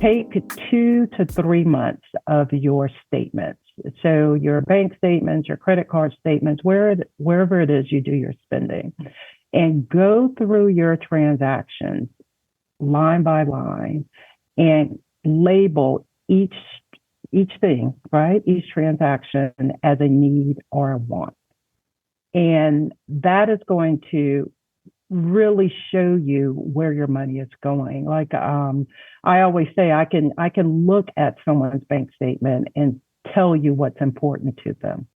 take 2 to 3 months of your statements. So your bank statements, your credit card statements, wherever it is you do your spending, and go through your transactions line by line and label each thing, right? Each transaction as a need or a want. And that is going to really show you where your money is going. Like I always say, I can look at someone's bank statement and tell you what's important to them.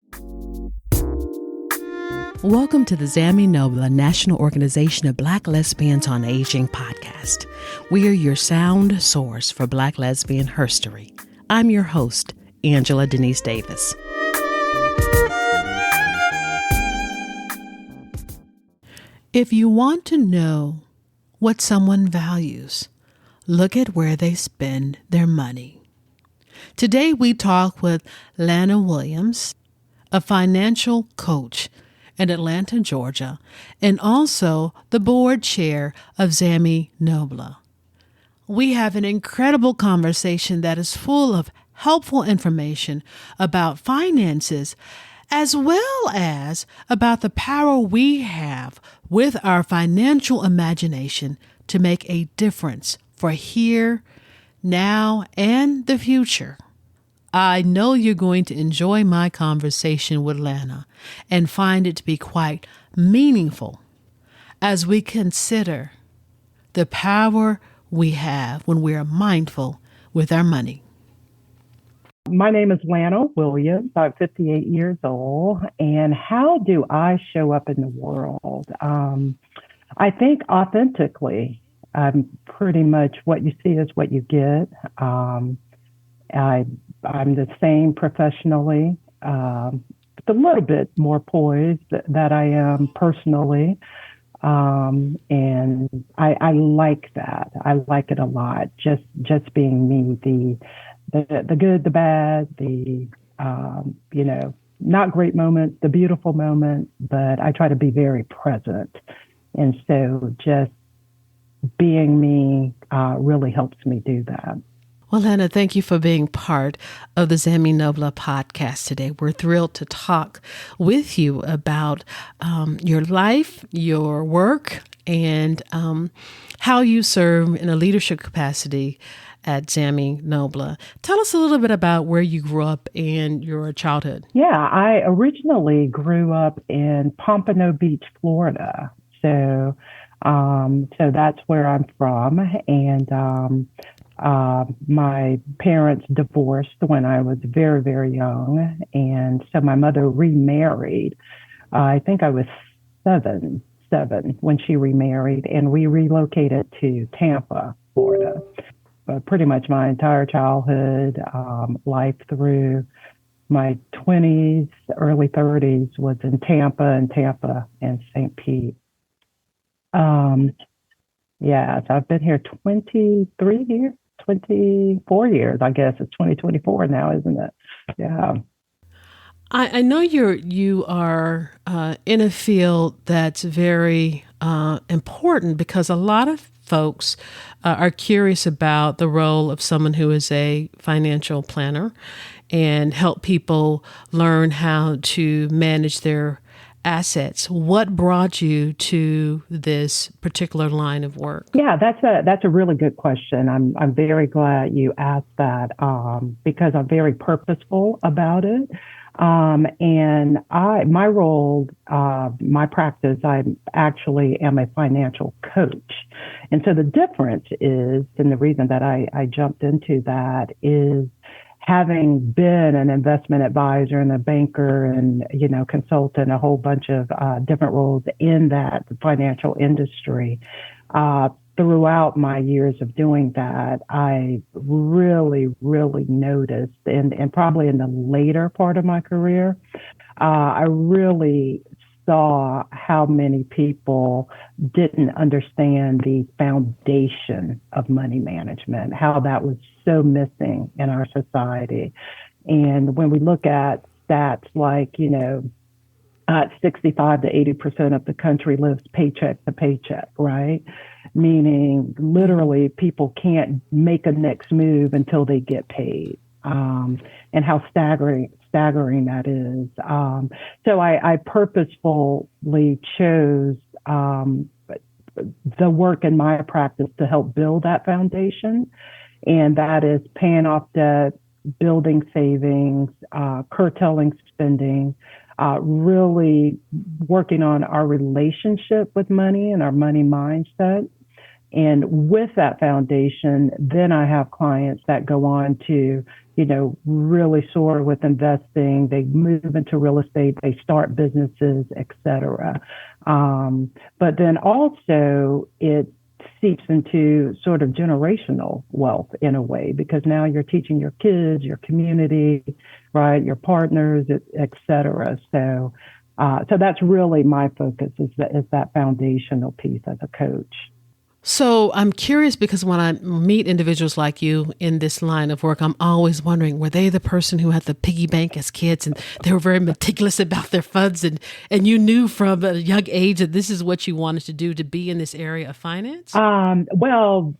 Welcome to the ZAMI NOBLA National Organization of Black Lesbians on Aging podcast. We are your sound source for Black lesbian herstory. I'm your host, Angela Denise Davis. If you want to know what someone values, look at where they spend their money. Today we talk with Lana Williams, a financial coach in Atlanta, Georgia, and also the board chair of ZAMI NOBLA. We have an incredible conversation that is full of helpful information about finances, as well as about the power we have with our financial imagination to make a difference for here, now, and the future. I know you're going to enjoy my conversation with Lana and find it to be quite meaningful as we consider the power we have when we are mindful with our money. My name is Lana Williams. I'm 58 years old. And how do I show up in the world? I think authentically. Pretty much what you see is what you get. I'm the same professionally, with a little bit more poised that I am personally. And I like that. I like it a lot. Just being me, the good, the bad, the not great moments, the beautiful moments, but I try to be very present. And so just being me really helps me do that. Well, Lana, thank you for being part of the ZAMI NOBLA podcast today. We're thrilled to talk with you about your life, your work, and how you serve in a leadership capacity at ZAMI NOBLA. Tell us a little bit about where you grew up and your childhood. Yeah, I originally grew up in Pompano Beach, Florida. So that's where I'm from. And my parents divorced when I was very, very young. And so my mother remarried. I think I was seven when she remarried, and we relocated to Tampa, Florida. Pretty much my entire childhood, life through my 20s, early 30s was in Tampa and St. Pete. So I've been here 23 years, 24 years, I guess. It's 2024 now, isn't it? Yeah. I know you are in a field that's very important because a lot of folks are curious about the role of someone who is a financial planner and help people learn how to manage their assets. What brought you to this particular line of work? Yeah, that's a really good question. I'm very glad you asked that because I'm very purposeful about it. And my role, my practice, I actually am a financial coach. And so the difference is, and the reason that I jumped into that is having been an investment advisor and a banker and, consultant, a whole bunch of different roles in that financial industry. Throughout my years of doing that, I really, really noticed, and probably in the later part of my career, I really saw how many people didn't understand the foundation of money management, how that was so missing in our society. And when we look at stats like, 65 to 80% of the country lives paycheck to paycheck, right? meaning literally people can't make a next move until they get paid. And how staggering that is. So I purposefully chose the work in my practice to help build that foundation, and that is paying off debt, building savings, curtailing spending, really working on our relationship with money and our money mindset. And with that foundation, then I have clients that go on to, really soar with investing. They move into real estate, they start businesses, et cetera. But then also it seeps into sort of generational wealth in a way, because now you're teaching your kids, your community, right, your partners, et cetera. So that's really my focus is that foundational piece as a coach. So I'm curious because when I meet individuals like you in this line of work, I'm always wondering, were they the person who had the piggy bank as kids and they were very meticulous about their funds and you knew from a young age that this is what you wanted to do, to be in this area of finance? Well,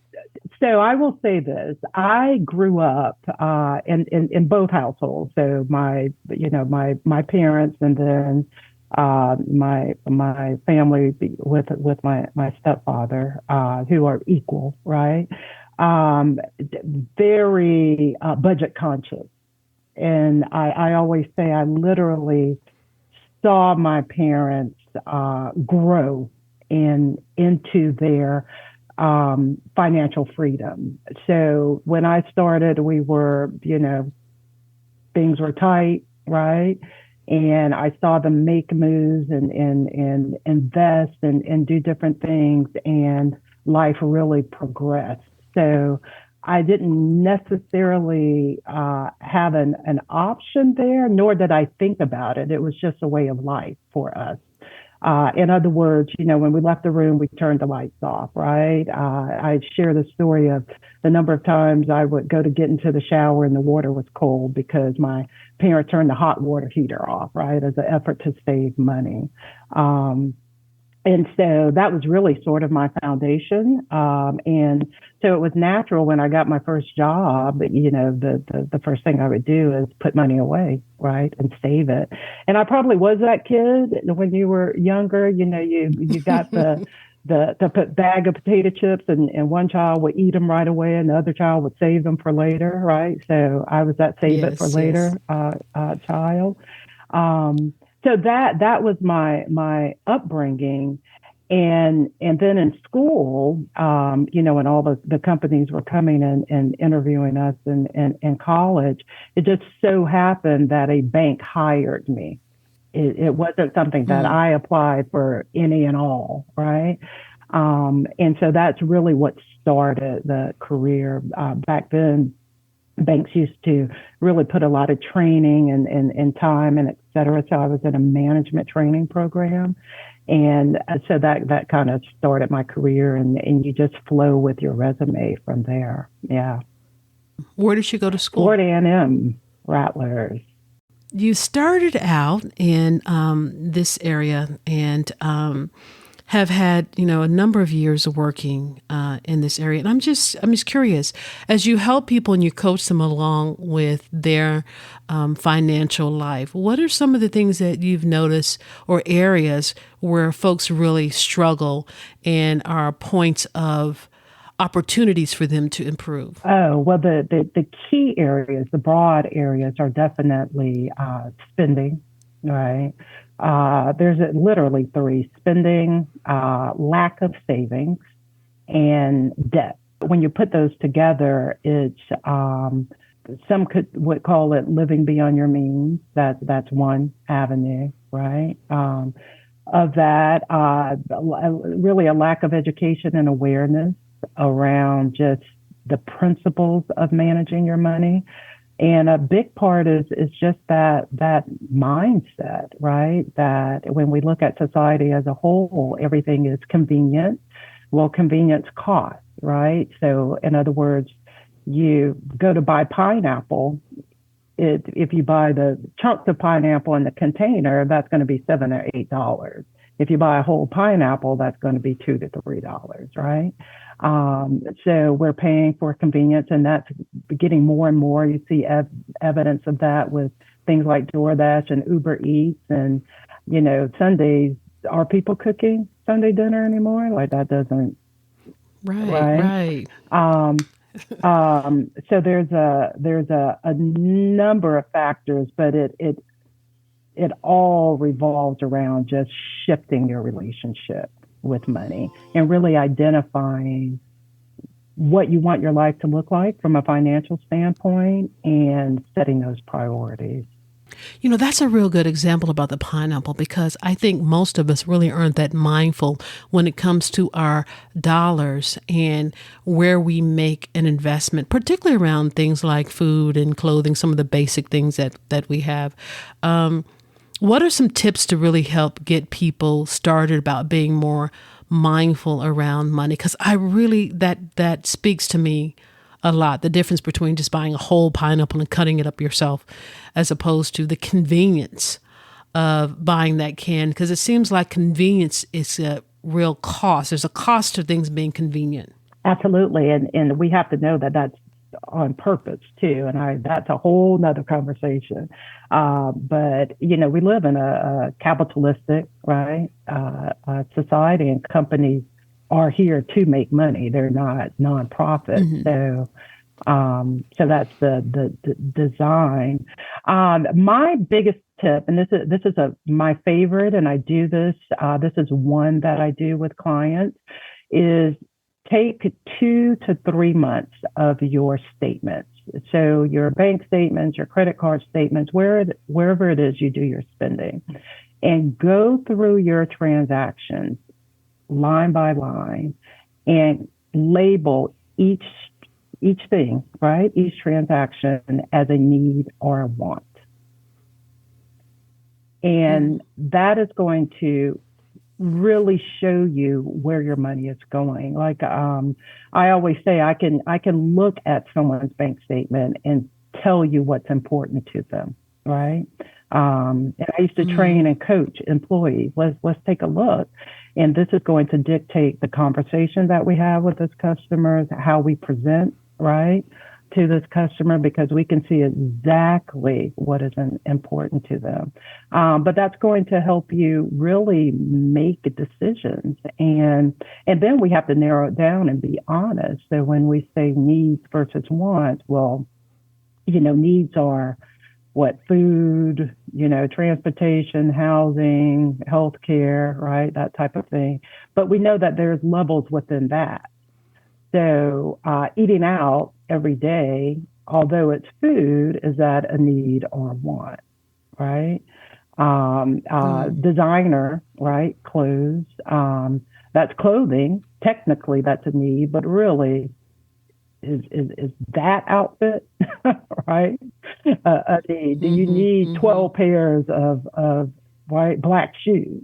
so I will say this. I grew up in both households. So my parents, and then my family with my stepfather, who are equal, right? Very budget conscious, and I always say I literally saw my parents grow into their financial freedom. So when I started, we were, things were tight, right? And I saw them make moves and invest and do different things, and life really progressed. So I didn't necessarily have an option there, nor did I think about it. It was just a way of life for us. In other words, when we left the room, we turned the lights off, right? I share the story of the number of times I would go to get into the shower and the water was cold because my parents turned the hot water heater off, right, as an effort to save money. And so that was really sort of my foundation. And so it was natural when I got my first job, the first thing I would do is put money away, right, and save it. And I probably was that kid when you were younger. You got the bag of potato chips, and one child would eat them right away, and the other child would save them for later, right? So I was that save it for later child. So that was my upbringing. And then in school, when all the companies were coming and interviewing us in college, it just so happened that a bank hired me. It wasn't something that I applied for any and all, right? And so that's really what started the career. Back then, banks used to really put a lot of training and time and et cetera. So I was in a management training program. And so that kind of started my career, and you just flow with your resume from there. Yeah. Where did you go to school? Florida A&amp, Rattlers. You started out in this area and have had, a number of years of working in this area. And I'm just curious, as you help people and you coach them along with their financial life, what are some of the things that you've noticed or areas where folks really struggle and are points of opportunities for them to improve? Oh, well, the key areas, the broad areas are definitely spending, right? There's literally three: spending, lack of savings, and debt. When you put those together, it's some would call it living beyond your means. That's one avenue, right? Of that, really a lack of education and awareness around just the principles of managing your money. And a big part is just that mindset, right? That when we look at society as a whole, everything is convenient. Well, convenience costs, right? So in other words, you go to buy pineapple. If you buy the chunks of pineapple in the container, that's going to be $7 or $8. If you buy a whole pineapple, that's going to be $2 to $3, right? So we're paying for convenience, and that's getting more and more. You see evidence of that with things like DoorDash and Uber Eats. And, Sundays, are people cooking Sunday dinner anymore? Like, that doesn't, Right. so there's a number of factors, but it all revolves around just shifting your relationship with money and really identifying what you want your life to look like from a financial standpoint and setting those priorities. That's a real good example about the pineapple, because I think most of us really aren't that mindful when it comes to our dollars and where we make an investment, particularly around things like food and clothing, some of the basic things that we have. What are some tips to really help get people started about being more mindful around money? Because I really, that speaks to me a lot, the difference between just buying a whole pineapple and cutting it up yourself as opposed to the convenience of buying that can, because it seems like convenience is a real cost. There's a cost to things being convenient. Absolutely. And we have to know that that's on purpose too. And that's a whole nother conversation. But, we live in a capitalistic, right, society, and companies are here to make money. They're not nonprofit. Mm-hmm. So that's the design. My biggest tip, and this is my favorite, and I do this. This is one that I do with clients, is take 2 to 3 months of your statements. So your bank statements, your credit card statements, wherever it is you do your spending, and go through your transactions line by line and label each thing, right? Each transaction as a need or a want. And that is going to really show you where your money is going. Like I always say, I can look at someone's bank statement and tell you what's important to them, right? And I used to train and coach employees. Let's take a look. And this is going to dictate the conversation that we have with this customer, how we present, right, to this customer, because we can see exactly what is important to them. But that's going to help you really make decisions. And then we have to narrow it down and be honest. So when we say needs versus wants, well, needs are what? Food, transportation, housing, healthcare, right? That type of thing. But we know that there's levels within that. So eating out every day, although it's food, is that a need or a want, right? Designer, right? Clothes, that's clothing. Technically, that's a need, but really, is that outfit, right? A need. Do you need 12 pairs of white, black shoes?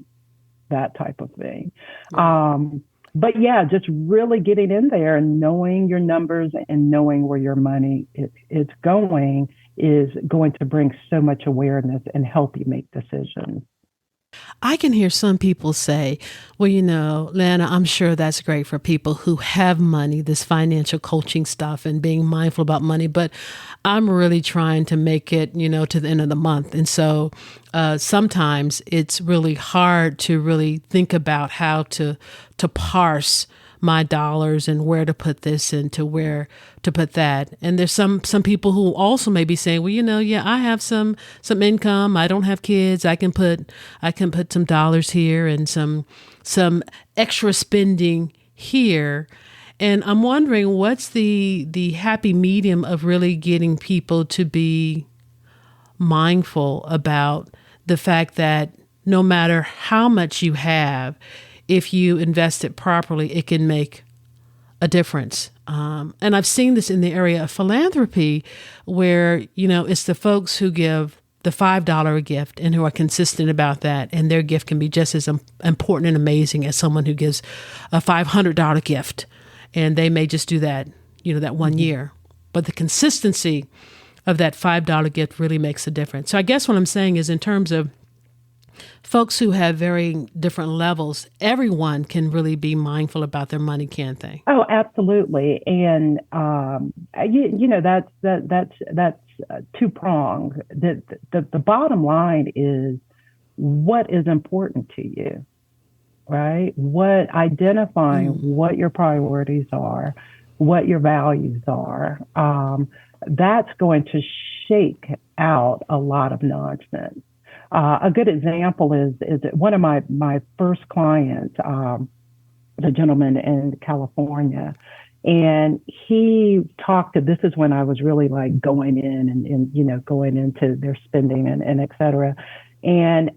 That type of thing. But yeah, just really getting in there and knowing your numbers and knowing where your money is going to bring so much awareness and help you make decisions. I can hear some people say, well, Lana, I'm sure that's great for people who have money, this financial coaching stuff and being mindful about money, but I'm really trying to make it, to the end of the month. And so sometimes it's really hard to really think about how to parse my dollars and where to put this and to where to put that. And there's some people who also may be saying, well, I have some income. I don't have kids. I can put some dollars here and some extra spending here. And I'm wondering, what's the happy medium of really getting people to be mindful about the fact that no matter how much you have, if you invest it properly, it can make a difference. And I've seen this in the area of philanthropy where, it's the folks who give the $5 a gift and who are consistent about that. And their gift can be just as important and amazing as someone who gives a $500 gift. And they may just do that, that one year. But the consistency of that $5 gift really makes a difference. So I guess what I'm saying is, in terms of folks who have very different levels, everyone can really be mindful about their money, can't they? Oh, absolutely. And that's two pronged. The bottom line is what is important to you, right? What identifying what your priorities are, what your values are. That's going to shake out a lot of nonsense. A good example is one of my first clients, the gentleman in California, and he talked to, this is when I was really like going in and going into their spending and et cetera. And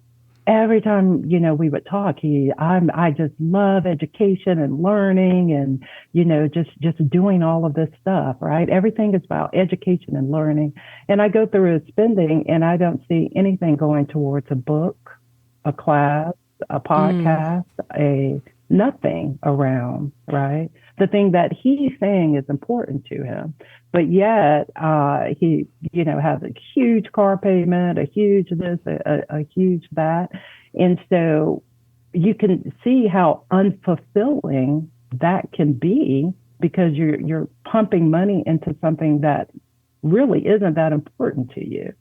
every time, we would talk, I just love education and learning and, just doing all of this stuff, right? Everything is about education and learning. And I go through his spending and I don't see anything going towards a book, a class, a podcast, nothing around, right? The thing that he's saying is important to him, but yet he, has a huge car payment, a huge this, a huge that, and so you can see how unfulfilling that can be because you're pumping money into something that really isn't that important to you.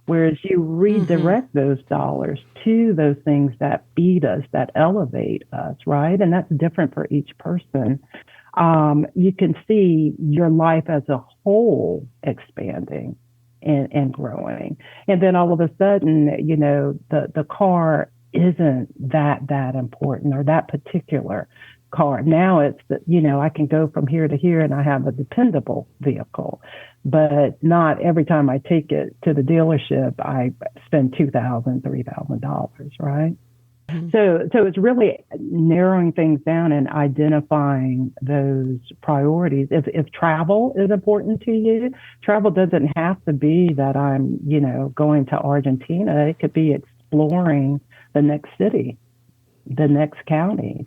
Whereas you redirect those dollars to those things that feed us, that elevate us, right? And that's different for each person. You can see your life as a whole expanding and growing. And then all of a sudden, the car isn't that important, or that particular car. Now it's I can go from here to here and I have a dependable vehicle, but not every time I take it to the dealership, I spend $2,000, $3,000, right? So it's really narrowing things down and identifying those priorities. If travel is important to you, travel doesn't have to be that I'm, going to Argentina. It could be exploring the next city, the next county,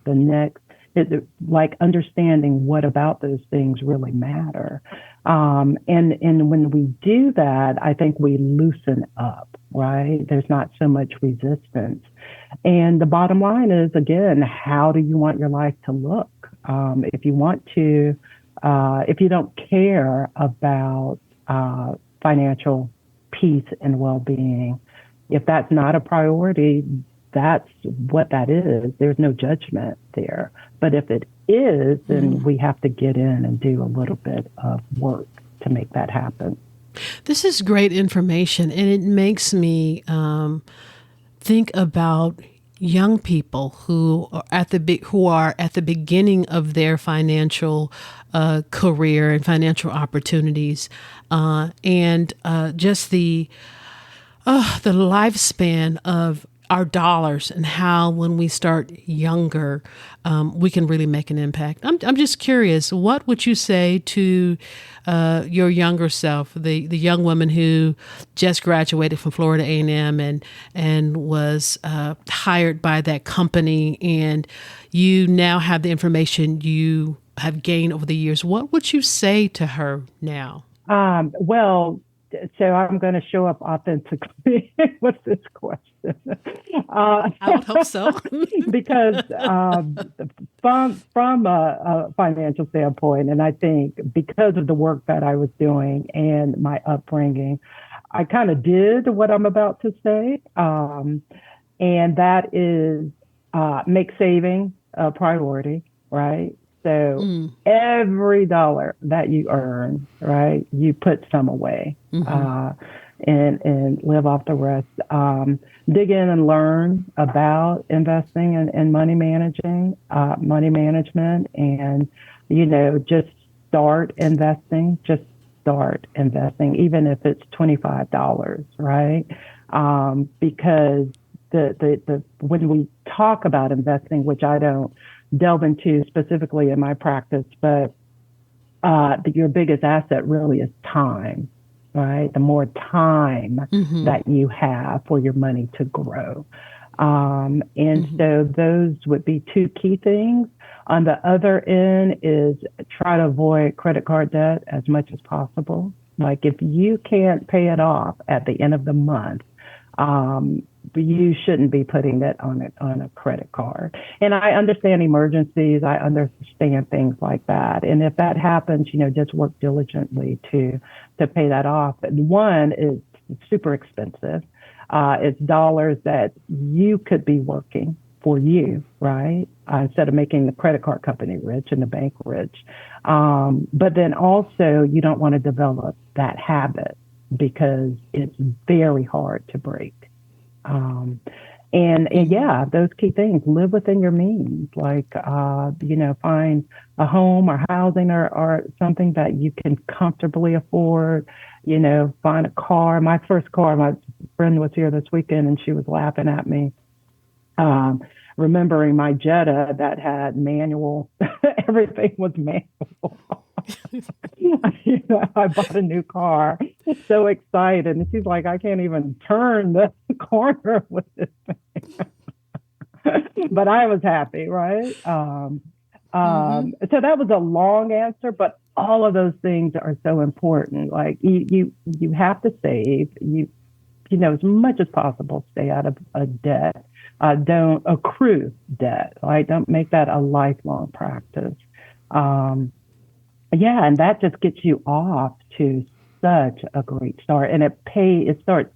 like understanding what about those things really matter. And when we do that, I think we loosen up, right? There's not so much resistance. And the bottom line is, again, how do you want your life to look? If you want to, if you don't care about financial peace and well-being, if that's not a priority, that's what that is. There's no judgment there. But if it is, then we have to get in and do a little bit of work to make that happen. This is great information, and it makes me think about young people who are at the beginning of their financial career and financial opportunities, and just the lifespan of our dollars and how when we start younger, we can really make an impact. I'm just curious, what would you say to your younger self, the young woman who just graduated from Florida A&amp and was hired by that company, and you now have the information you have gained over the years? What would you say to her now? So I'm going to show up authentically with this question. I would hope so. Because from a financial standpoint, and I think because of the work that I was doing and my upbringing, I kind of did what I'm about to say. And that is make saving a priority, right? So every dollar that you earn, right, you put some away and live off the rest. Dig in and learn about investing and money management, and, just start investing. Just start investing, even if it's $25, right? Because the when we talk about investing, which I don't delve into specifically in my practice, but your biggest asset really is time, right? The more time that you have for your money to grow. So those would be two key things. On the other end is try to avoid credit card debt as much as possible. Like if you can't pay it off at the end of the month, you shouldn't be putting it on a credit card. And I understand emergencies. I understand things like that. And if that happens, just work diligently to pay that off. One is super expensive. It's dollars that you could be working for you, right? Instead of making the credit card company rich and the bank rich. But then also you don't want to develop that habit because it's very hard to break. And yeah, those key things, live within your means, like, find a home or housing or something that you can comfortably afford, find a car. My first car, my friend was here this weekend and she was laughing at me, remembering my Jetta that had manual, everything was manual. I bought a new car, so excited. And she's like, I can't even turn the corner with this thing. But I was happy, right? So that was a long answer, but all of those things are so important. Like you have to save, as much as possible, stay out of a debt. Don't accrue debt, right? Don't make that a lifelong practice. Yeah, and that just gets you off to such a great start, and it starts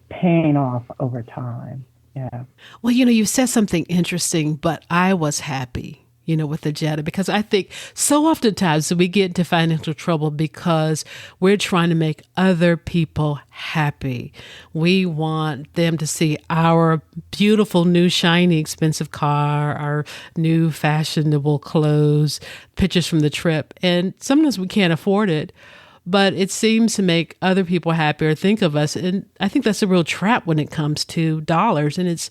paying off over time. Yeah. Well, you said something interesting, but I was happy, with the Jetta, because I think so oftentimes we get into financial trouble because we're trying to make other people happy. We want them to see our beautiful, new, shiny, expensive car, our new fashionable clothes, pictures from the trip. And sometimes we can't afford it, but it seems to make other people happy or think of us. And I think that's a real trap when it comes to dollars. And it's,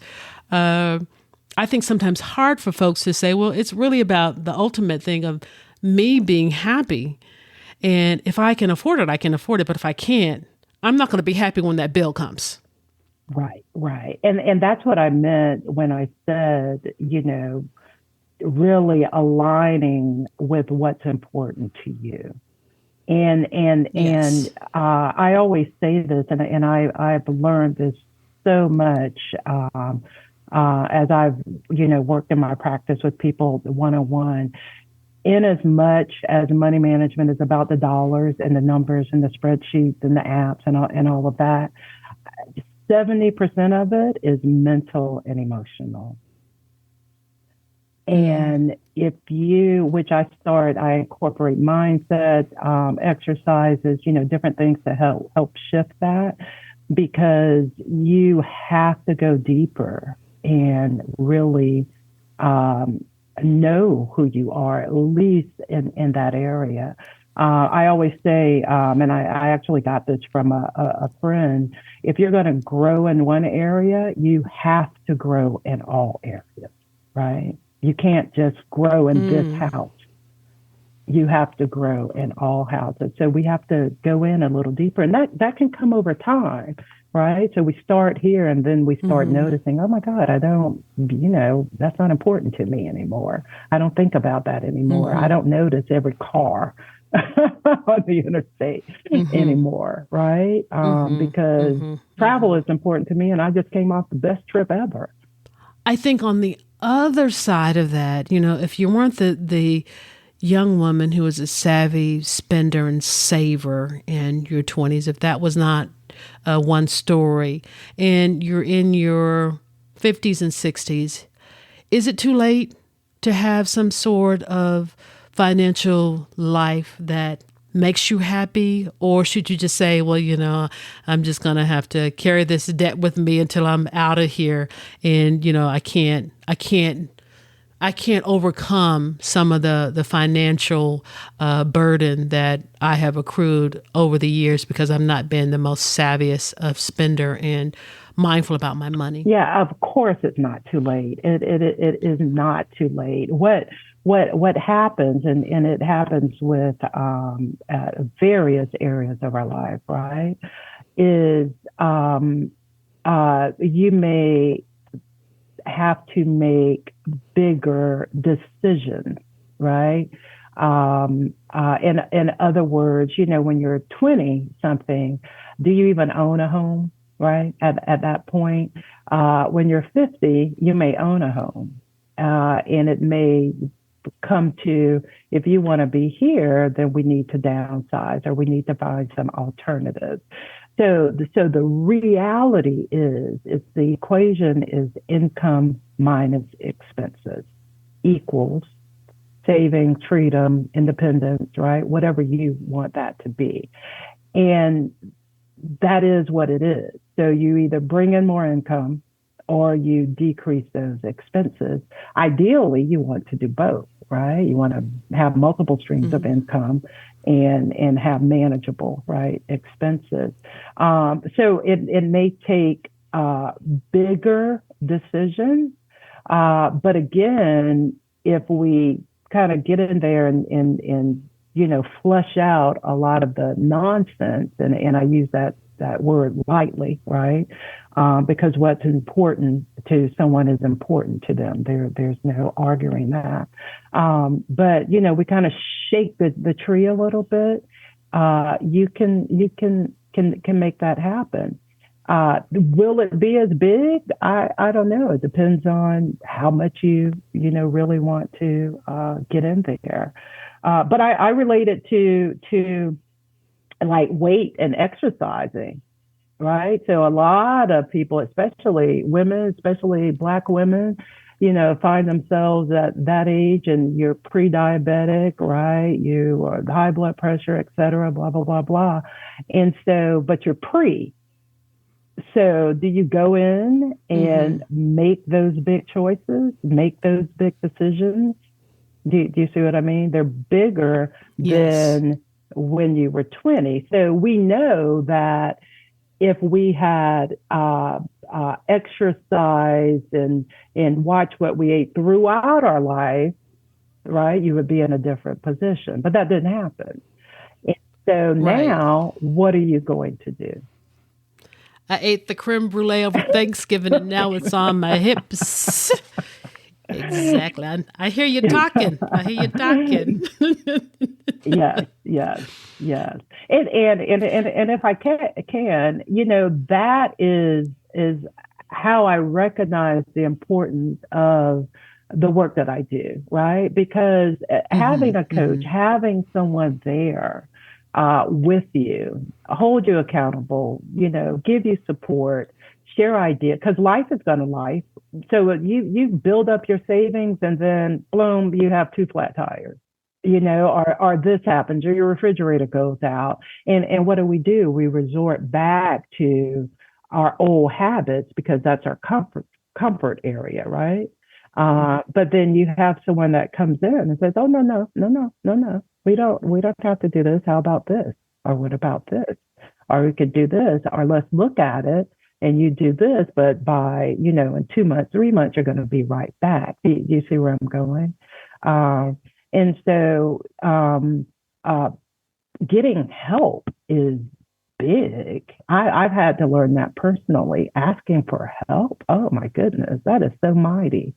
I think sometimes hard for folks to say, well, it's really about the ultimate thing of me being happy. And if I can afford it, I can afford it. But if I can't, I'm not going to be happy when that bill comes. Right. And that's what I meant when I said, really aligning with what's important to you. And I always say this, and I've learned this so much, as I've, worked in my practice with people one-on-one, in as much as money management is about the dollars and the numbers and the spreadsheets and the apps and all of that, 70% of it is mental and emotional. And which I incorporate mindset, exercises, different things to help shift that, because you have to go deeper and really know who you are, at least in that area. I always say, and I actually got this from a friend, if you're going to grow in one area, you have to grow in all areas, right? You can't just grow in this house. You have to grow in all houses. So we have to go in a little deeper, and that can come over time, right? So we start here and then we start noticing, oh my God, I don't, that's not important to me anymore. I don't think about that anymore. I don't notice every car on the interstate anymore, right? Because travel is important to me, and I just came off the best trip ever. I think on the other side of that, if you weren't the young woman who was a savvy spender and saver in your 20s, if that was not one story, and you're in your 50s and 60s, is it too late to have some sort of financial life that makes you happy? Or should you just say, well, I'm just going to have to carry this debt with me until I'm out of here. And, I can't overcome some of the financial burden that I have accrued over the years because I've not been the most savviest of spender and mindful about my money. Yeah, of course it's not too late. It is not too late. What happens, and it happens with various areas of our life, right, is you may have to make bigger decisions, right? In other words, when you're 20 something, do you even own a home? right? At that point, when you're 50, you may own a home, and it may come to, if you want to be here, then we need to downsize or we need to find some alternatives. So the reality is the equation is income minus expenses equals savings, freedom, independence, right? Whatever you want that to be. And that is what it is. So you either bring in more income or you decrease those expenses. Ideally, you want to do both, right? You want to have multiple streams of income and have manageable, right, expenses. So it may take bigger decisions, but again, if we kind of get in there and flush out a lot of the nonsense, and I use that word lightly, right? Because what's important to someone is important to them. There's no arguing that. But we kind of shake the tree a little bit. You can make that happen. Will it be as big? I don't know. It depends on how much you really want to get in there. But I relate it to like weight and exercising, right? So a lot of people, especially women, especially Black women, find themselves at that age and you're pre-diabetic, right? You are high blood pressure, et cetera, blah, blah, blah, blah. And so, but you're pre. So do you go in and make those big choices, make those big decisions? Do you see what I mean? They're bigger than when you were 20. So we know that if we had exercised and watched what we ate throughout our life, right, you would be in a different position. But that didn't happen. And so now, what are you going to do? I ate the creme brulee over Thanksgiving, and now it's on my hips. Exactly. I hear you talking. Yes. And if I can, that is how I recognize the importance of the work that I do, right? Because having a coach, having someone there with you, hold you accountable, give you support, share ideas, because life is going to life. So you build up your savings and then boom, you have 2 flat tires, or this happens or your refrigerator goes out. And what do? We resort back to our old habits because that's our comfort area, right? But then you have someone that comes in and says, oh, no. We don't have to do this. How about this? Or what about this? Or we could do this, or let's look at it. And you do this, but by, in 2 months, 3 months, you're going to be right back. Do you see where I'm going? And so getting help is big. I've had to learn that personally. Asking for help, oh my goodness, that is so mighty,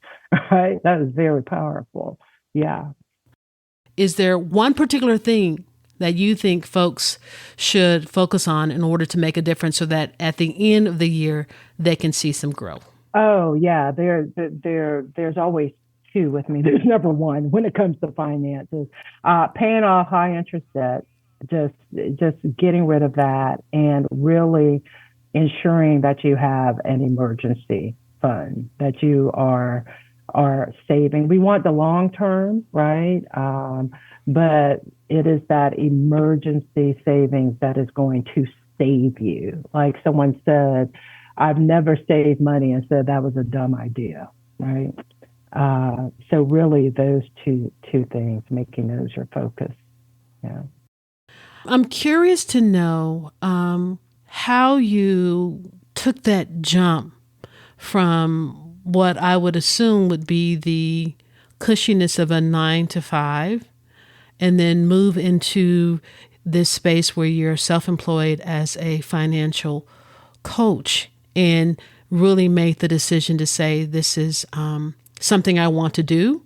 right? That is very powerful. Yeah. Is there one particular thing that you think folks should focus on in order to make a difference so that at the end of the year, they can see some growth? Oh, yeah. There's always 2 with me. There's number 1 when it comes to finances, paying off high interest debt, just getting rid of that and really ensuring that you have an emergency fund, that you are saving. We want the long term, right? But it is that emergency savings that is going to save you. Like someone said, I've never saved money and said that was a dumb idea, right? So really those two things, making those your focus. Yeah. I'm curious to know how you took that jump from what I would assume would be the cushiness of a 9 to 5 and then move into this space where you're self-employed as a financial coach and really make the decision to say, this is something I want to do.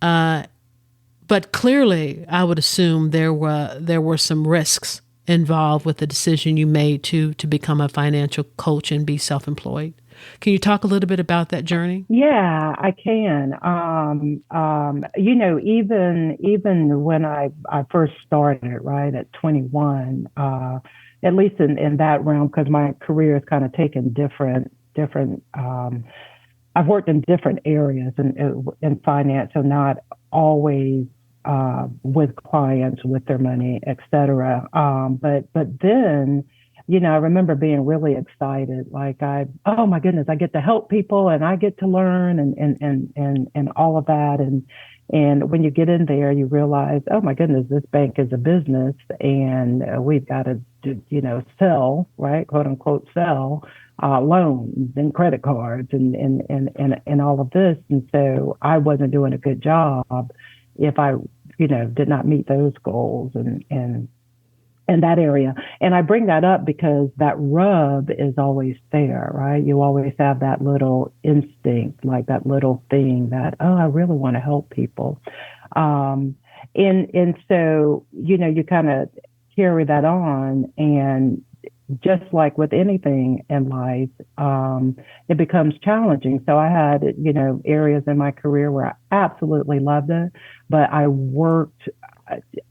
But clearly, I would assume there were some risks involved with the decision you made to become a financial coach and be self-employed. Can you talk a little bit about that journey? Yeah, I can. Even when I first started, right, at 21, at least in that realm, because my career has kind of taken different. I've worked in different areas in finance, so not always with clients with their money, et cetera. But then, I remember being really excited. Like oh my goodness, I get to help people and I get to learn and all of that. And when you get in there, you realize, oh my goodness, this bank is a business and we've got to, sell, right? Quote unquote, sell loans and credit cards and all of this. And so I wasn't doing a good job if I, did not meet those goals and that area. And I bring that up because that rub is always there, right? You always have that little instinct, like that little thing that, oh, I really want to help people. And so, you kind of carry that on, and just like with anything in life, it becomes challenging. So I had, areas in my career where I absolutely loved it, but I worked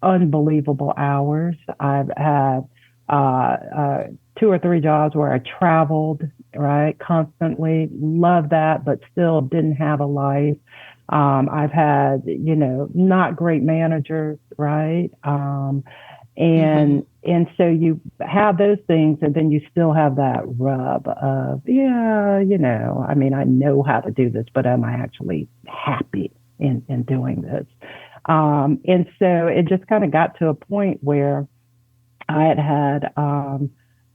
unbelievable hours. I've had 2 or 3 jobs where I traveled, right, constantly. Loved that, but still didn't have a life. I've had, not great managers, right? And so you have those things, and then you still have that rub of, I know how to do this, but am I actually happy in doing this? And so it just kind of got to a point where I had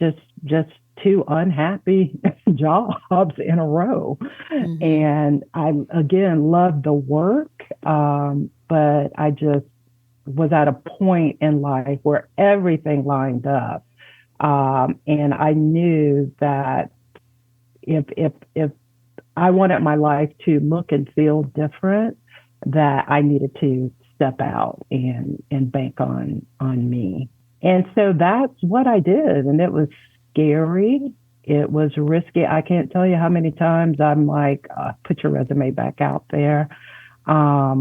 just 2 unhappy jobs in a row. Mm-hmm. And I, again, loved the work, but I just was at a point in life where everything lined up. And I knew that if I wanted my life to look and feel different, that I needed to step out and bank on me. And so that's what I did. And it was scary. It was risky. I can't tell you how many times I'm like, put your resume back out there. I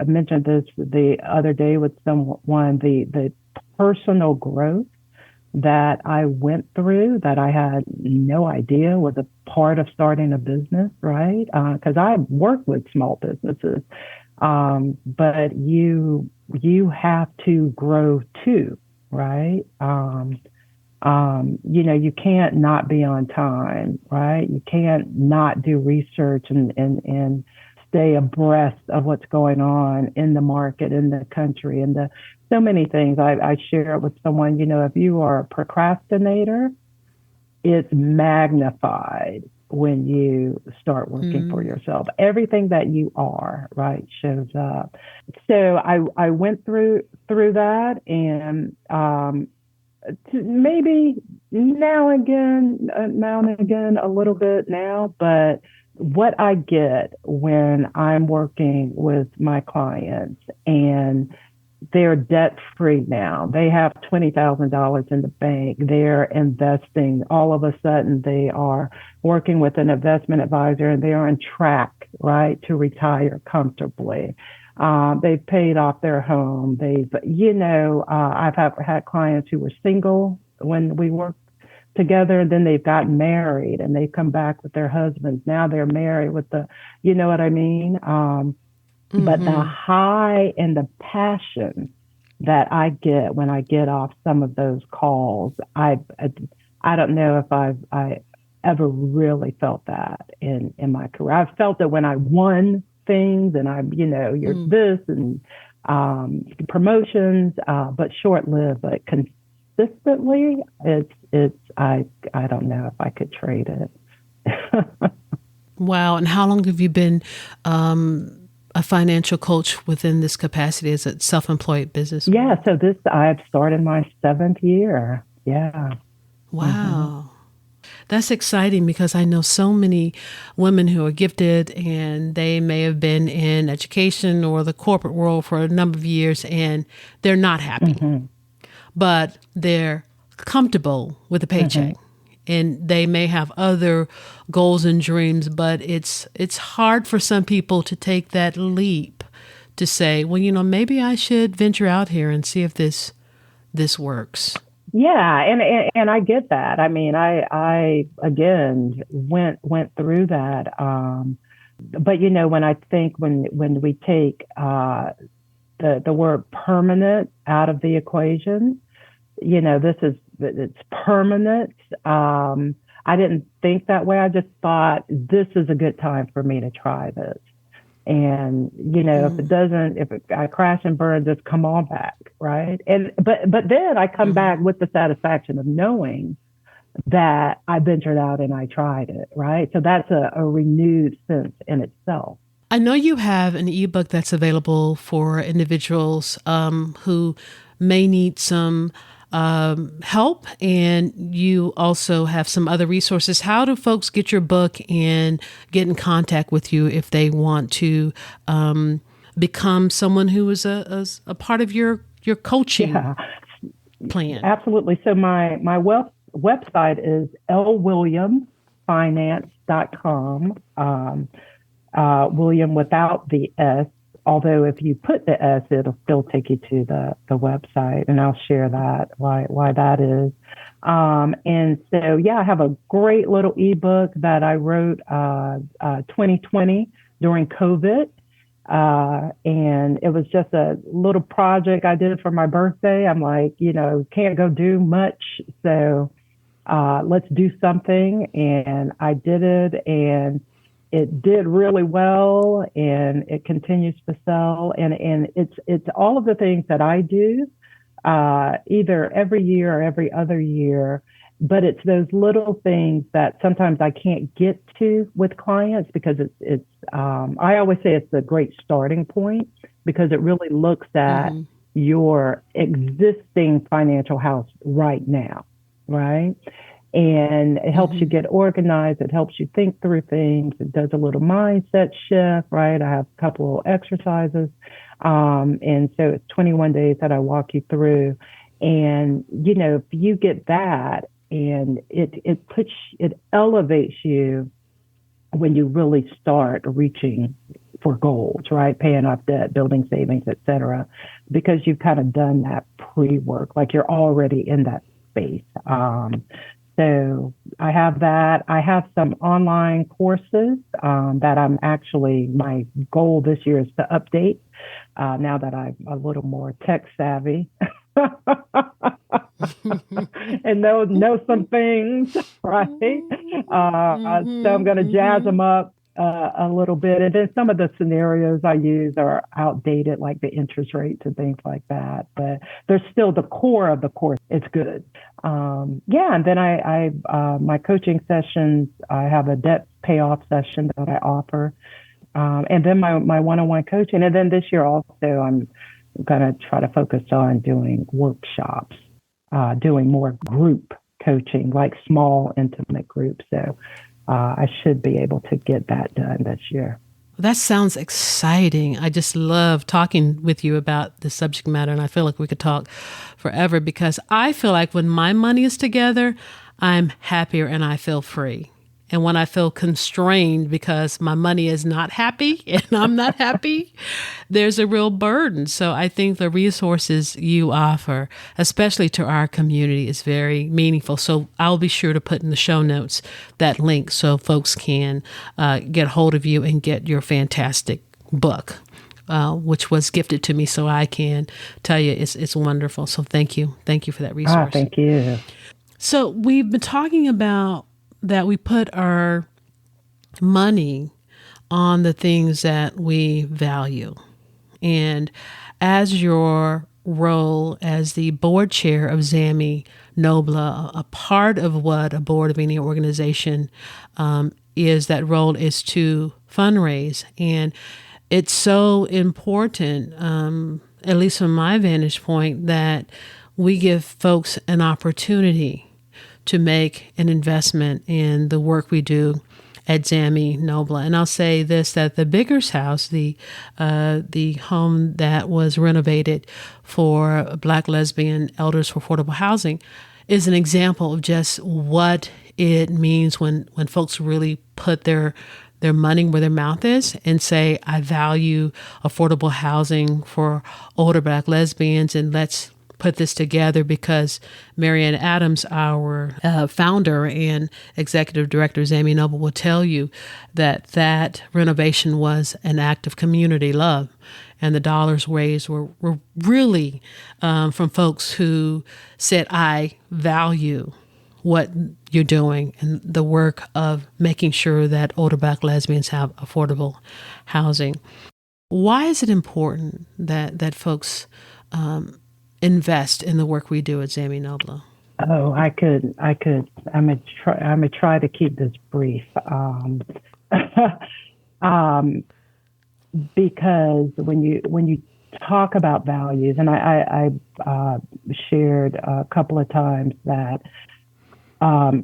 mentioned this the other day with someone, the personal growth that I went through that I had no idea was a part of starting a business, right? Because I worked with small businesses, but you have to grow too, right? You can't not be on time, right? You can't not do research and stay abreast of what's going on in the market, in the country, and so many things. I share it with someone, if you are a procrastinator, it's magnified when you start working for yourself. Everything that you are, right, shows up. So I went through that, and maybe now and again a little bit now, but what I get when I'm working with my clients and they're debt free now, they have $20,000 in the bank, they're investing, all of a sudden they are working with an investment advisor and they are on track, right, to retire comfortably. They've paid off their home. I've had clients who were single when we worked together, and then they've gotten married and they come back with their husbands. Now they're married with you know what I mean? But the high and the passion that I get when I get off some of those calls, I don't know if I ever really felt that in my career. I've felt it when I won things and you're this and promotions, but short-lived, but consistently, I don't know if I could trade it. Wow. And how long have you been a financial coach within this capacity as a self-employed business? Yeah. So I've started my 7th year. Yeah. Wow. That's exciting because I know so many women who are gifted and they may have been in education or the corporate world for a number of years and they're not happy. but they're comfortable with a paycheck. And they may have other goals and dreams, but it's hard for some people to take that leap to say, well, maybe I should venture out here and see if this works. Yeah, and I get that. I mean, I again went through that. But when I think when we take the word permanent out of the equation, it's permanent. I didn't think that way. I just thought this is a good time for me to try this. And, if I crash and burn, just come on back. Right. But then I come back with the satisfaction of knowing that I ventured out and I tried it. Right. So that's a renewed sense in itself. I know you have an ebook that's available for individuals who may need some help, and you also have some other resources. How do folks get your book and get in contact with you if they want to become someone who is a part of your coaching plan? Absolutely. So my website is lwilliamsfinance.com. William without the S. Although if you put the S, it'll still take you to the website, and I'll share that, why that is. And so, I have a great little ebook that I wrote 2020 during COVID. And it was just a little project I did for my birthday. I'm like, can't go do much. So let's do something. And I did it, and it did really well, and it continues to sell. And it's all of the things that I do, either every year or every other year. But it's those little things that sometimes I can't get to with clients because it's I always say it's a great starting point because it really looks at your existing financial house right now, right? And it helps you get organized. It helps you think through things. It does a little mindset shift, right? I have a couple of exercises. And so it's 21 days that I walk you through. And, if you get that, and it elevates you when you really start reaching for goals, right? Paying off debt, building savings, et cetera, because you've kind of done that pre-work, like you're already in that space. So I have that. I have some online courses that my goal this year is to update now that I'm a little more tech savvy and know some things, right? So I'm going to jazz them up a little bit. And then some of the scenarios I use are outdated, like the interest rates and things like that. But there's still the core of the course. It's good. And then I my coaching sessions, I have a debt payoff session that I offer. And then my one-on-one coaching. And then this year also, I'm going to try to focus on doing workshops, doing more group coaching, like small, intimate groups. So I should be able to get that done this year. That sounds exciting. I just love talking with you about the subject matter, and I feel like we could talk forever because I feel like when my money is together, I'm happier and I feel free. And when I feel constrained because my money is not happy and I'm not happy, there's a real burden. So I think the resources you offer, especially to our community, is very meaningful. So I'll be sure to put in the show notes that link so folks can get hold of you and get your fantastic book, which was gifted to me. So I can tell you it's wonderful. So thank you. Thank you for that resource. Thank you. So we've been talking about that we put our money on the things that we value. And as your role as the board chair of ZAMI, NOBLA, a part of what a board of any organization is, that role is to fundraise. And it's so important, at least from my vantage point, that we give folks an opportunity to make an investment in the work we do at ZAMI NOBLA. And I'll say this, that the Biggers House, the home that was renovated for Black lesbian elders for affordable housing, is an example of just what it means when folks really put their money where their mouth is and say, I value affordable housing for older Black lesbians, and let's put this together, because Marianne Adams, our founder and executive director of ZAMI NOBLA, will tell you that renovation was an act of community love. And the dollars raised were really from folks who said, I value what you're doing and the work of making sure that older Black lesbians have affordable housing. Why is it important that folks invest in the work we do at ZAMI NOBLA? Oh, I could. I'm gonna try to keep this brief. Because when you talk about values, and I shared a couple of times that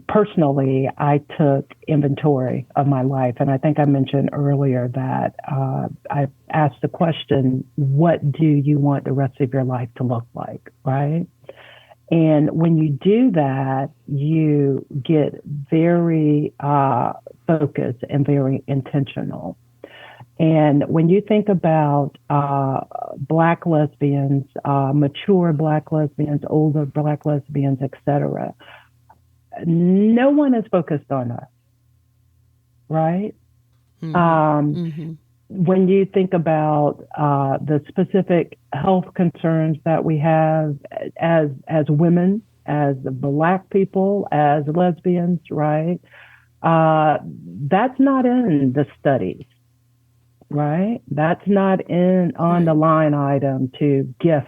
personally I took inventory of my life, and I think I mentioned earlier that I asked the question, what do you want the rest of your life to look like, right? And when you do that, you get very focused and very intentional. And when you think about Black lesbians, mature Black lesbians, older Black lesbians, et cetera, no one is focused on us, right? When you think about the specific health concerns that we have as women, as Black people, as lesbians, right? That's not in the studies. Right? That's not on the line item to gift,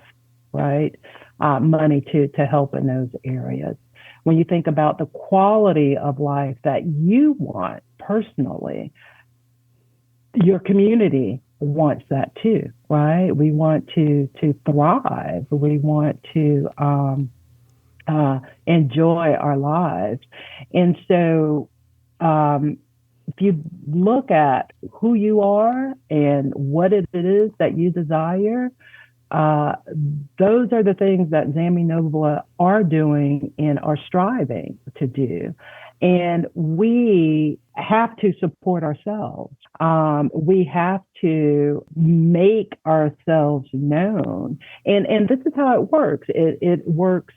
right? Money to help in those areas. When you think about the quality of life that you want personally, your community wants that too, right? We want to thrive. We want to enjoy our lives. And so, if you look at who you are and what it is that you desire, those are the things that ZAMI NOBLA are doing and are striving to do. And we have to support ourselves. We have to make ourselves known. And this is how it works. It works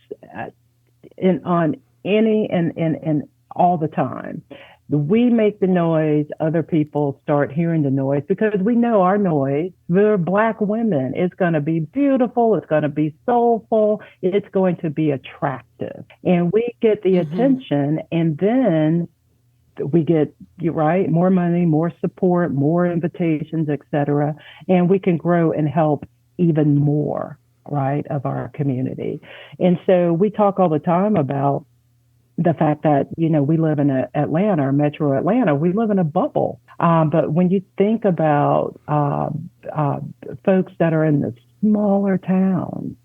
on any and all the time. We make the noise, other people start hearing the noise, because we know our noise. We're Black women. It's going to be beautiful. It's going to be soulful. It's going to be attractive. And we get the attention, and then we get, right, more money, more support, more invitations, et cetera. And we can grow and help even more, right, of our community. And so we talk all the time about the fact that, we live in Atlanta, or Metro Atlanta, we live in a bubble. But when you think about folks that are in the smaller towns,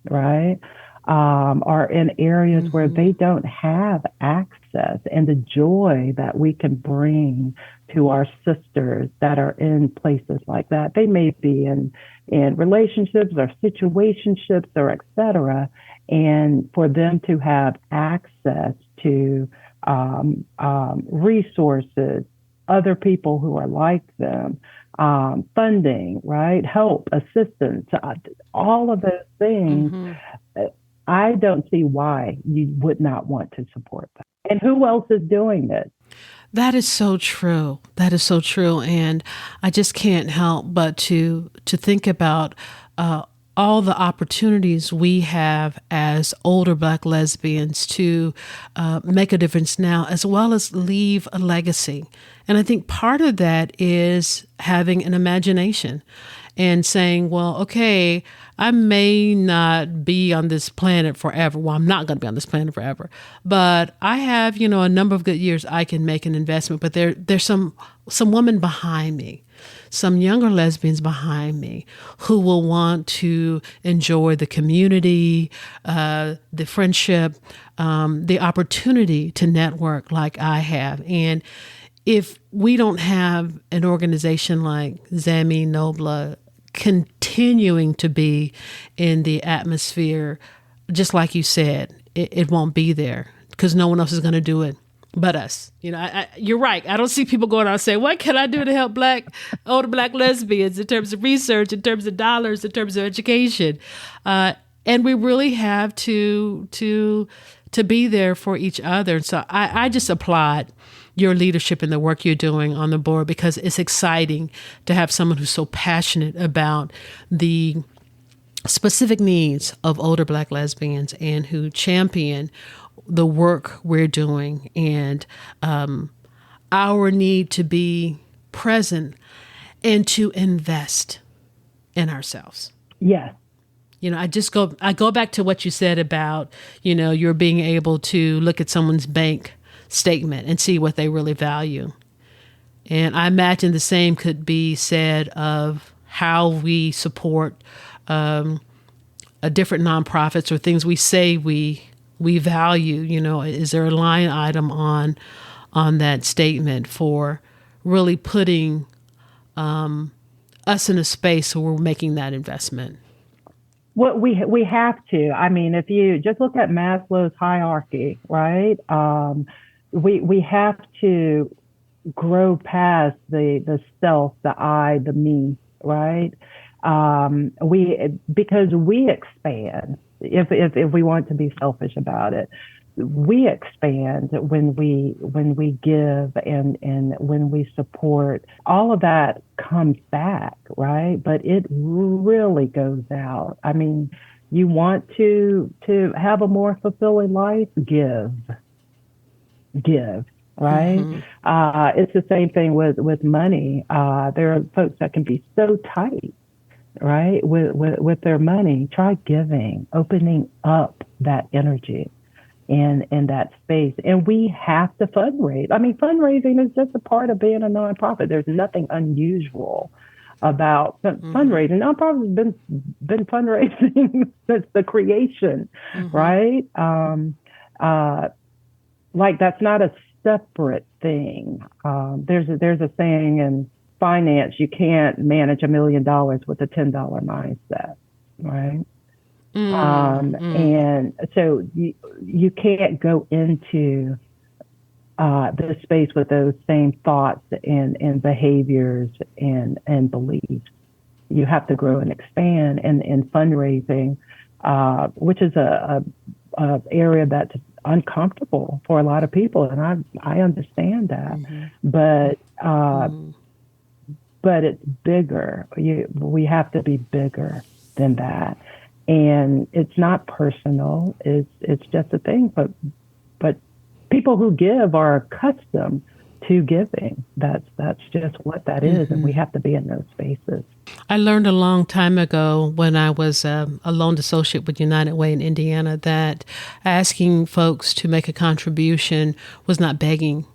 right, are in areas where they don't have access, and the joy that we can bring to our sisters that are in places like that. They may be in relationships or situationships or et cetera. And for them to have access to resources, other people who are like them, funding, right? Help, assistance, all of those things. I don't see why you would not want to support them. And who else is doing this? That is so true. That is so true. And I just can't help but to think about all the opportunities we have as older Black lesbians to make a difference now, as well as leave a legacy. And I think part of that is having an imagination and saying, well, okay, I may not be on this planet forever. Well, I'm not going to be on this planet forever, but I have, a number of good years I can make an investment. But there's some women behind me, some younger lesbians behind me, who will want to enjoy the community, the friendship, the opportunity to network like I have. And if we don't have an organization like ZAMI, NOBLA continuing to be in the atmosphere, just like you said, it won't be there because no one else is going to do it but us. You're right. I don't see people going out and saying, what can I do to help older Black lesbians in terms of research, in terms of dollars, in terms of education? And we really have to be there for each other. So I just applaud your leadership and the work you're doing on the board, because it's exciting to have someone who's so passionate about the specific needs of older Black lesbians and who champion the work we're doing and our need to be present and to invest in ourselves. Yes. I go back to what you said about, you're being able to look at someone's bank statement and see what they really value. And I imagine the same could be said of how we support different nonprofits or things we say we value. Is there a line item on that statement for really putting us in a space where we're making that investment? Well, we have to. I mean, if you just look at Maslow's hierarchy, right? We have to grow past the self, the I, the me, right? Because we expand. If we want to be selfish about it, we expand when we give and when we support. All of that comes back, right? But it really goes out. I mean, you want to have a more fulfilling life, give, right? Mm-hmm. It's the same thing with money. There are folks that can be so tight, right, with their money. Try giving, opening up that energy in that space. And we have to fundraise. I mean, fundraising is just a part of being a nonprofit. There's nothing unusual about fundraising. Nonprofits have been fundraising since the creation, right? Like that's not a separate thing. There's a saying in finance, you can't manage $1 million with a $10 mindset, right? And so you can't go into the space with those same thoughts and behaviors and beliefs. You have to grow and expand. And in fundraising, which is a area that's uncomfortable for a lot of people, and I understand that, but it's bigger. We have to be bigger than that. And it's not personal. It's just a thing. But people who give are accustomed to giving. That's just what that is, and we have to be in those spaces. I learned a long time ago when I was a loan associate with United Way in Indiana that asking folks to make a contribution was not begging,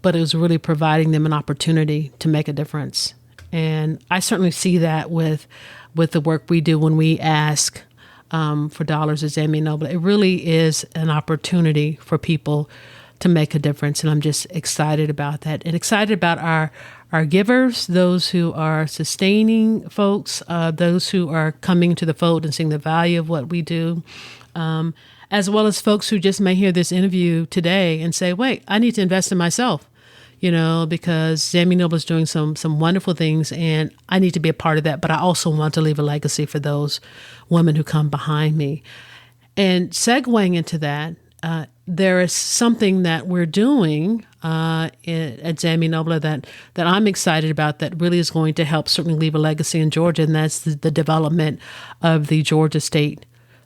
but it was really providing them an opportunity to make a difference. And I certainly see that with the work we do when we ask for dollars at ZAMI NOBLA. It really is an opportunity for people to make a difference. And I'm just excited about that and excited about our givers, those who are sustaining folks, those who are coming to the fold and seeing the value of what we do, as well as folks who just may hear this interview today and say, wait, I need to invest in myself. Because ZAMI NOBLA is doing some wonderful things, and I need to be a part of that. But I also want to leave a legacy for those women who come behind me. And segueing into that, there is something that we're doing at ZAMI NOBLA that I'm excited about that really is going to help certainly leave a legacy in Georgia, and that's the development of the Georgia State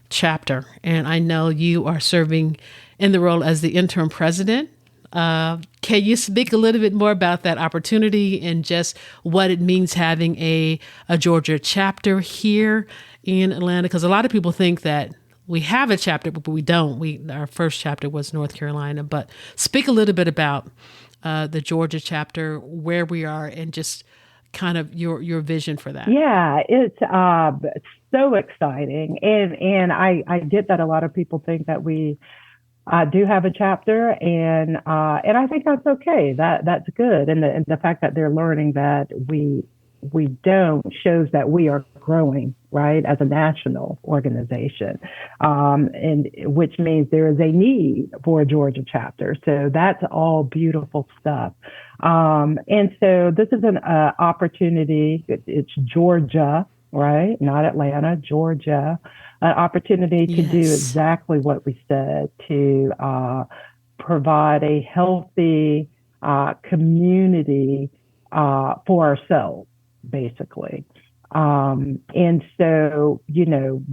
chapter. And I know you are serving in the role as the interim president. Can you speak a little bit more about that opportunity and just what it means having a Georgia chapter here in Atlanta? Because a lot of people think that we have a chapter, but we don't. Our first chapter was North Carolina. But speak a little bit about the Georgia chapter, where we are, and just kind of your vision for that. Yeah, it's so exciting. And I get that a lot of people think that we I do have a chapter, and I think that's okay. That's good, and the fact that they're learning that we don't shows that we are growing, right, as a national organization, and which means there is a need for a Georgia chapter. So that's all beautiful stuff. And so this is an opportunity. It's Georgia, right, not Atlanta, Georgia. An opportunity to do Yes. exactly what we said, to provide a healthy community for ourselves, basically. And so,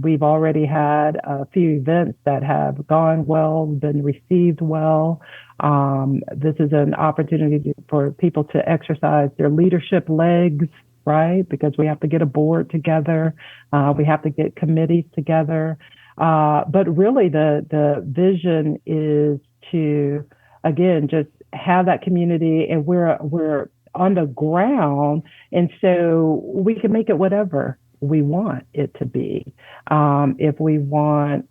we've already had a few events that have gone well, been received well. This is an opportunity for people to exercise their leadership legs, right? Because we have to get a board together, we have to get committees together. But really, the vision is to, again, just have that community, and we're on the ground, and so we can make it whatever we want it to be. If we want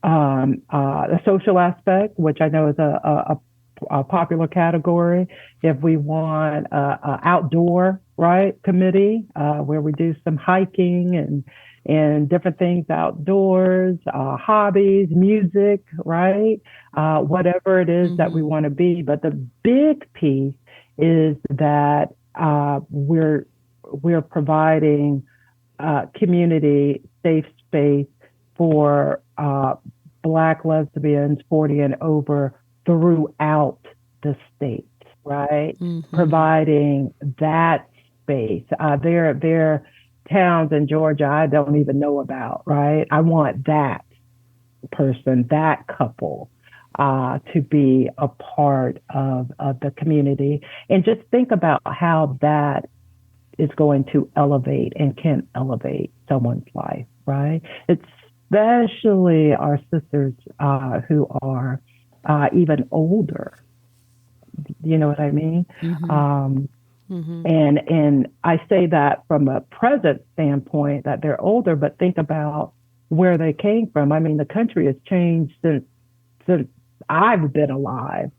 the social aspect, which I know is a popular category. If we want a outdoor, right, committee, where we do some hiking and different things outdoors, hobbies, music, right, whatever it is that we want to be. But the big piece is that we're providing community safe space for Black lesbians 40 and over throughout the state, right? Providing that space. There are towns in Georgia I don't even know about, right? I want that person, that couple, to be a part of the community. And just think about how that is going to elevate and can elevate someone's life, right? Especially our sisters who are even older. You know what I mean? And I say that from a present standpoint, that they're older, but think about where they came from. I mean, the country has changed since I've been alive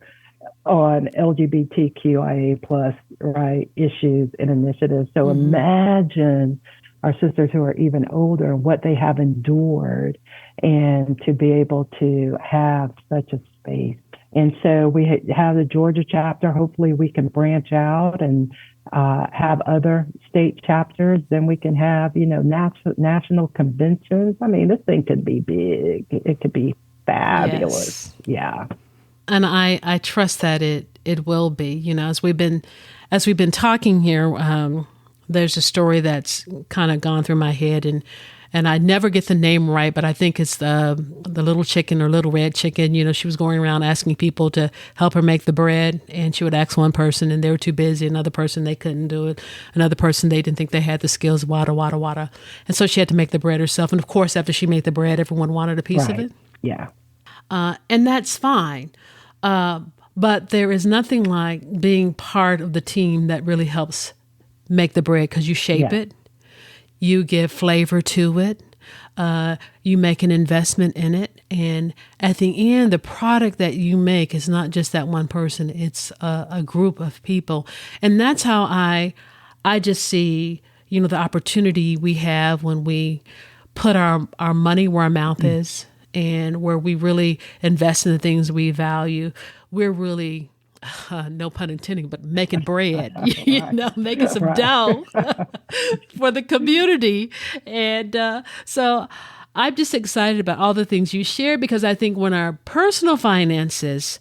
on LGBTQIA plus, right, issues and initiatives. So imagine our sisters who are even older, what they have endured, and to be able to have such a space. And so we have the Georgia chapter. Hopefully we can branch out and have other state chapters. Then we can have, national conventions. I mean, this thing could be big. It could be fabulous. Yes. Yeah. And I trust that it will be. As we've been talking here, there's a story that's kind of gone through my head, and I never get the name right, but I think it's the little chicken or little red chicken. She was going around asking people to help her make the bread, and she would ask one person and they were too busy, another person they couldn't do it, another person they didn't think they had the skills, wada, wada, wada. And so she had to make the bread herself. And of course, after she made the bread, everyone wanted a piece of it. Yeah. And that's fine. But there is nothing like being part of the team that really helps make the bread, because you shape it, you give flavor to it, you make an investment in it, and at the end, the product that you make is not just that one person; it's a group of people, and that's how I just see the opportunity we have when we put our money where our mouth is, and where we really invest in the things we value. We're really, no pun intended, but making bread, making some dough for the community. And so I'm just excited about all the things you share, because I think when our personal finances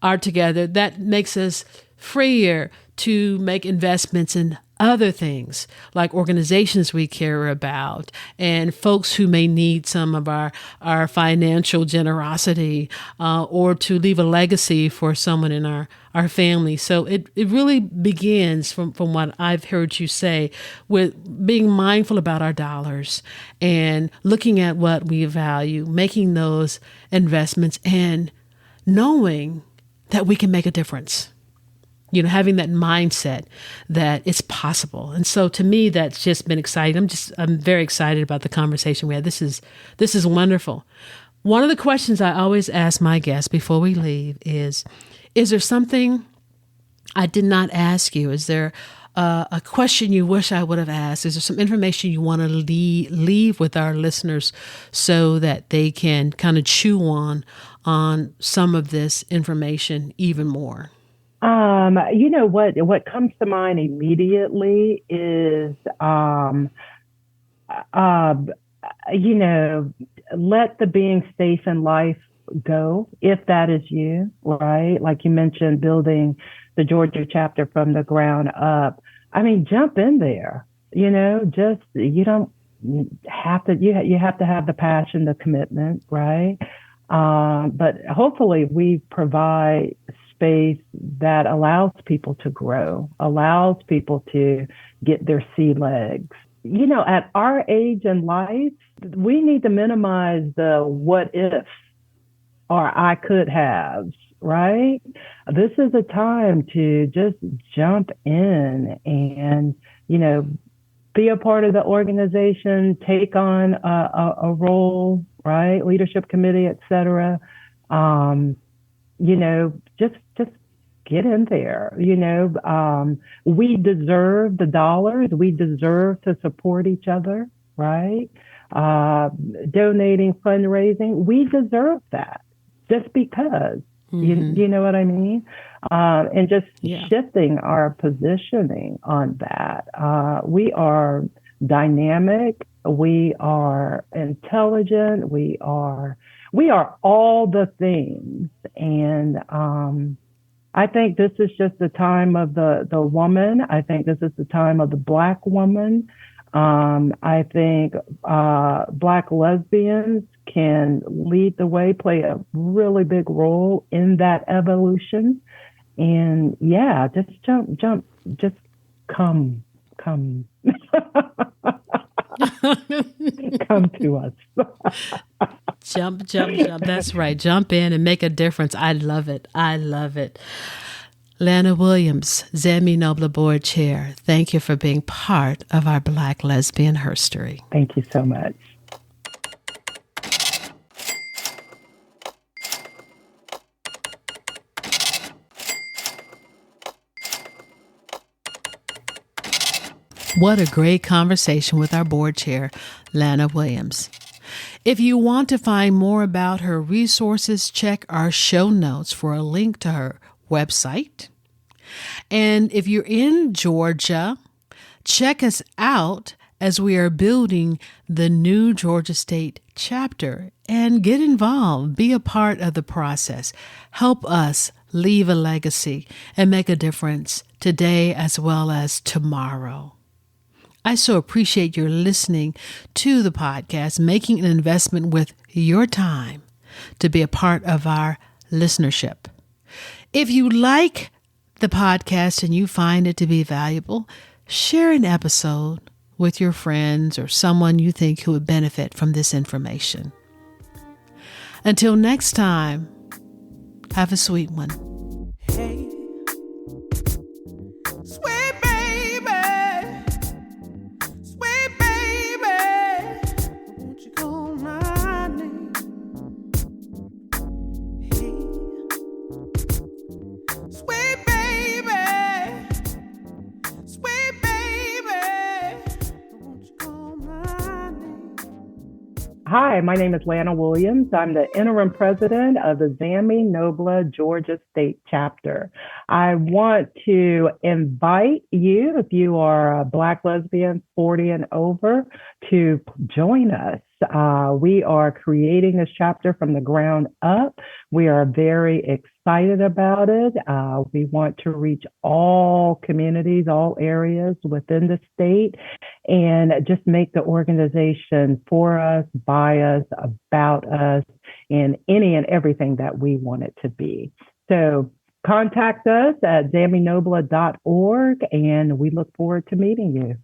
are together, that makes us freer to make investments in other things, like organizations we care about and folks who may need some of our financial generosity, or to leave a legacy for someone in our family. So it really begins from what I've heard you say with being mindful about our dollars and looking at what we value, making those investments, and knowing that we can make a difference. Having that mindset that it's possible. And so to me, that's just been exciting. I'm very excited about the conversation we had. This is wonderful. One of the questions I always ask my guests before we leave is there something I did not ask you? Is there a question you wish I would have asked? Is there some information you want to leave with our listeners so that they can kind of chew on some of this information even more? What comes to mind immediately is, let the being safe in life go, if that is you, right? Like you mentioned, building the Georgia chapter from the ground up. I mean, jump in there, you don't have to, you have to have the passion, the commitment, right? But hopefully we provide space that allows people to grow, allows people to get their sea legs. At our age in life, we need to minimize the what if or I could have, right? This is a time to just jump in and, be a part of the organization, take on a role, right? Leadership committee, et cetera. Just get in there. We deserve the dollars. We deserve to support each other, right? Donating, fundraising, we deserve that just because. You know what I mean? And just shifting our positioning on that. We are dynamic. We are intelligent. We are all the things. And I think this is just the time of the woman. I think this is the time of the Black woman. I think Black lesbians can lead the way, play a really big role in that evolution. And just jump, just come. Come to us. Jump. That's right. Jump in and make a difference. I love it. Lana Williams, ZAMI NOBLA Board Chair, thank you for being part of our Black lesbian history. Thank you so much. What a great conversation with our board chair, Lana Williams. If you want to find more about her resources, check our show notes for a link to her website. And if you're in Georgia, check us out as we are building the new Georgia State chapter and get involved, be a part of the process. Help us leave a legacy and make a difference today as well as tomorrow. I so appreciate your listening to the podcast, making an investment with your time to be a part of our listenership. If you like the podcast and you find it to be valuable, share an episode with your friends or someone you think who would benefit from this information. Until next time, have a sweet one. Hey, sweet baby, won't you call my name? Hey, sweet baby, won't you call my name? Hi, my name is Lana Williams. I'm the interim president of the ZAMI NOBLA Georgia State Chapter. I want to invite you, if you are a Black lesbian 40 and over, to join us. We are creating this chapter from the ground up. We are very excited about it. We want to reach all communities, all areas within the state, and just make the organization for us, by us, about us, in any and everything that we want it to be. So contact us at zaminobla.org, and we look forward to meeting you.